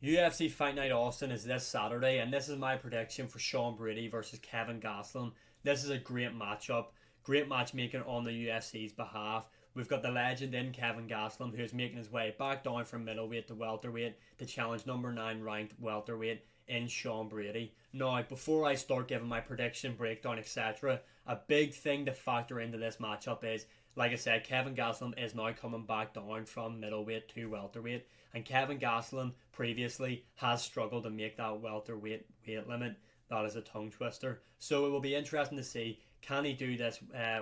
UFC Fight Night Austin is this Saturday, and this is my prediction for Sean Brady versus Kevin Gastelum. This is a great matchup, great matchmaking on the UFC's behalf. We've got the legend in Kevin Gastelum, who is making his way back down from middleweight to welterweight to challenge number 9 ranked welterweight in Sean Brady. Now, before I start giving my prediction, breakdown, etc., a big thing to factor into this matchup is, like I said, Kevin Gastelum is now coming back down from middleweight to welterweight, and Kevin Gastelum previously has struggled to make that welterweight weight limit. That is a tongue twister. So it will be interesting to see, can he do this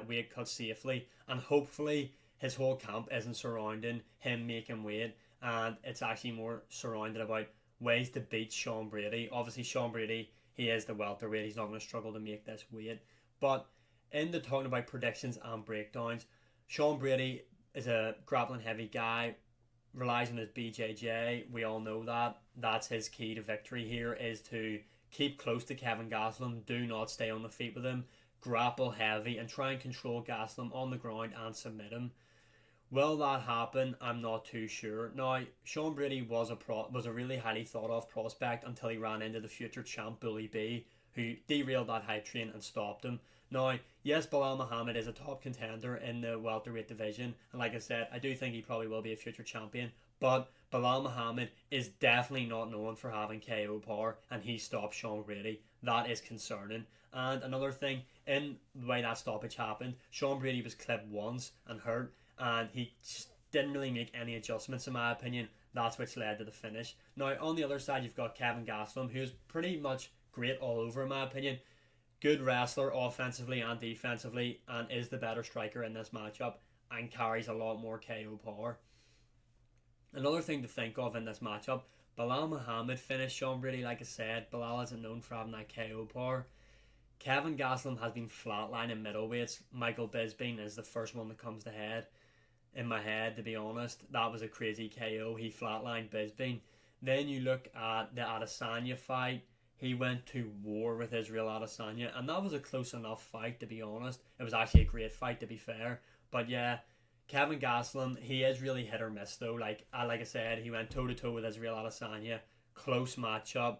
weight cut safely, and hopefully his whole camp isn't surrounding him making weight, and it's actually more surrounded about ways to beat Sean Brady. Obviously, Sean Brady, he is the welterweight. He's not going to struggle to make this weight. But in the talking about predictions and breakdowns, Sean Brady is a grappling heavy guy, relies on his BJJ. We all know that. That's his key to victory here, is to keep close to Kevin Gastelum. Do not stay on the feet with him. Grapple heavy and try and control Gastelum on the ground and submit him. Will that happen? I'm not too sure. Now, Sean Brady was a really highly thought of prospect until he ran into the future champ Bully B, who derailed that hype train and stopped him. Now, yes, Bilal Muhammad is a top contender in the welterweight division, and like I said, I do think he probably will be a future champion. But Bilal Muhammad is definitely not known for having KO power, and he stopped Sean Brady. That is concerning. And another thing, in the way that stoppage happened, Sean Brady was clipped once and hurt, and he just didn't really make any adjustments, in my opinion. That's which led to the finish. Now, on the other side, you've got Kevin Gastelum, who's pretty much great all over, in my opinion. Good wrestler offensively and defensively, and is the better striker in this matchup, and carries a lot more KO power. Another thing to think of in this matchup, Bilal Muhammad finished Sean Brady, like I said. Bilal isn't known for having that KO power. Kevin Gastelum has been flatlining middleweights. Michael Bisping is the first one that comes to head in my head, to be honest. That was a crazy KO. He flatlined Bisping. Then you look at the Adesanya fight. He went to war with Israel Adesanya, and that was a close enough fight, to be honest. It was actually a great fight, to be fair. But yeah, Kevin Gastelum, he is really hit or miss though. Like I said, he went toe to toe with Israel Adesanya. Close matchup,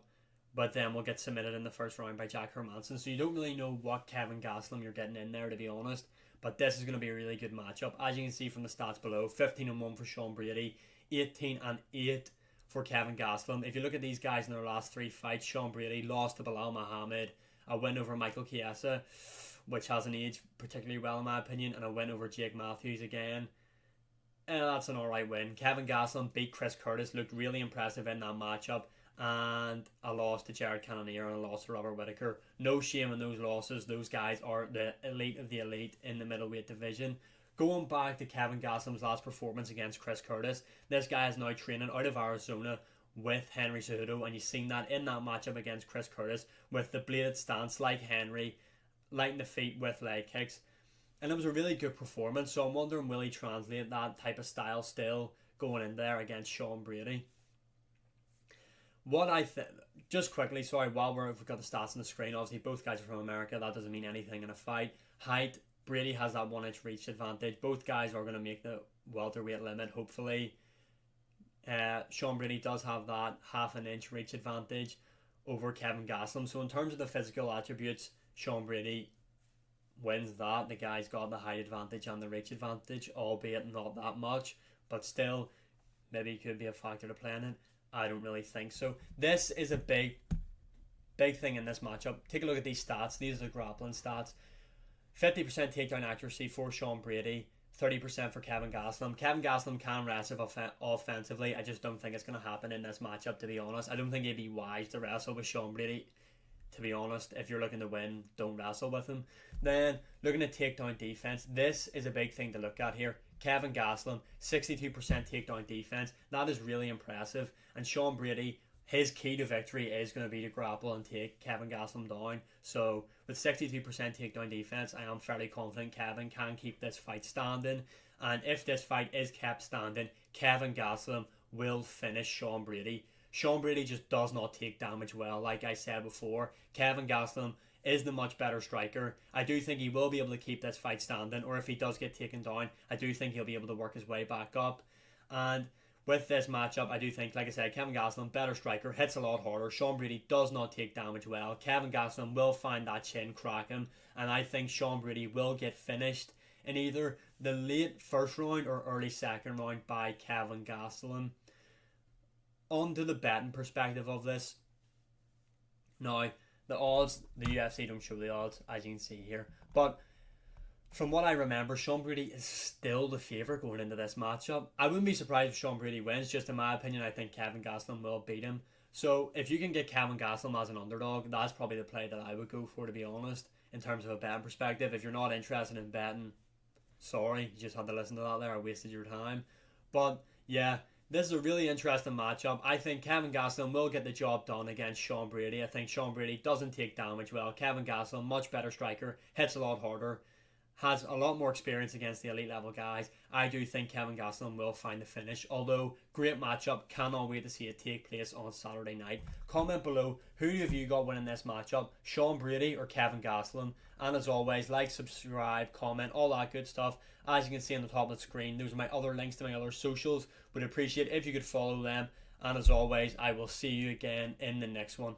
but then we'll get submitted in the first round by Jack Hermanson. So you don't really know what Kevin Gastelum you're getting in there, to be honest. But this is going to be a really good matchup. As you can see from the stats below, 15-1 for Sean Brady, 18-8 for Kevin Gastelum. If you look at these guys in their last 3 fights, Sean Brady lost to Bilal Muhammad, a win over Michael Chiesa, which hasn't aged particularly well in my opinion, and a win over Jake Matthews again. That's an alright win. Kevin Gastelum beat Chris Curtis, looked really impressive in that matchup, and a loss to Jared Cannonier and a loss to Robert Whittaker. No shame in those losses. Those guys are the elite of the elite in the middleweight division. Going back to Kevin Gastelum's last performance against Chris Curtis, this guy is now training out of Arizona with Henry Cejudo, and you've seen that in that matchup against Chris Curtis with the bladed stance like Henry, lighting the feet with leg kicks. And it was a really good performance, so I'm wondering, will he translate that type of style still going in there against Sean Brady? What I think, just quickly, sorry, while we've got the stats on the screen, obviously both guys are from America. That doesn't mean anything in a fight. Height, Brady has that 1 inch reach advantage. Both guys are going to make the welterweight limit, hopefully. Sean Brady does have that half an inch reach advantage over Kevin Gastelum. So in terms of the physical attributes, Sean Brady wins that. The guy's got the height advantage and the reach advantage, albeit not that much, but still, maybe could be a factor to play in it. I don't really think so. This is a big thing in this matchup. Take a look at these stats. These are the grappling stats. 50% takedown accuracy for Sean Brady, 30% for Kevin Gastelum. Kevin Gastelum can wrestle offensively. I just don't think it's going to happen in this matchup, to be honest. I don't think it'd be wise to wrestle with Sean Brady, to be honest. If you're looking to win, don't wrestle with him. Then, looking at takedown defense, this is a big thing to look at here. Kevin Gastelum, 62% takedown defense. That is really impressive. And Sean Brady, his key to victory is going to be to grapple and take Kevin Gastelum down. So, with 62% takedown defense, I am fairly confident Kevin can keep this fight standing. And if this fight is kept standing, Kevin Gastelum will finish Sean Brady. Sean Brady just does not take damage well. Like I said before, Kevin Gastelum is the much better striker. I do think he will be able to keep this fight standing, or if he does get taken down, I do think he'll be able to work his way back up. And with this matchup, I do think, like I said, Kevin Gastelum, better striker, hits a lot harder. Sean Brady does not take damage well. Kevin Gastelum will find that chin cracking, and I think Sean Brady will get finished in either the late first round or early second round by Kevin Gastelum. On to the betting perspective of this. Now, the odds, the UFC don't show the odds, as you can see here, but from what I remember, Sean Brady is still the favourite going into this matchup. I wouldn't be surprised if Sean Brady wins. Just in my opinion, I think Kevin Gastelum will beat him. So if you can get Kevin Gastelum as an underdog, that's probably the play that I would go for, to be honest, in terms of a betting perspective. If you're not interested in betting, sorry, you just had to listen to that there. I wasted your time. But yeah, this is a really interesting matchup. I think Kevin Gastelum will get the job done against Sean Brady. I think Sean Brady doesn't take damage well. Kevin Gastelum, much better striker, hits a lot harder, has a lot more experience against the elite level guys. I do think Kevin Gastelum will find the finish. Although, great matchup. Cannot wait to see it take place on Saturday night. Comment below, who have you got winning this matchup? Sean Brady or Kevin Gastelum? And as always, like, subscribe, comment, all that good stuff. As you can see on the top of the screen, those are my other links to my other socials. Would appreciate if you could follow them. And as always, I will see you again in the next one.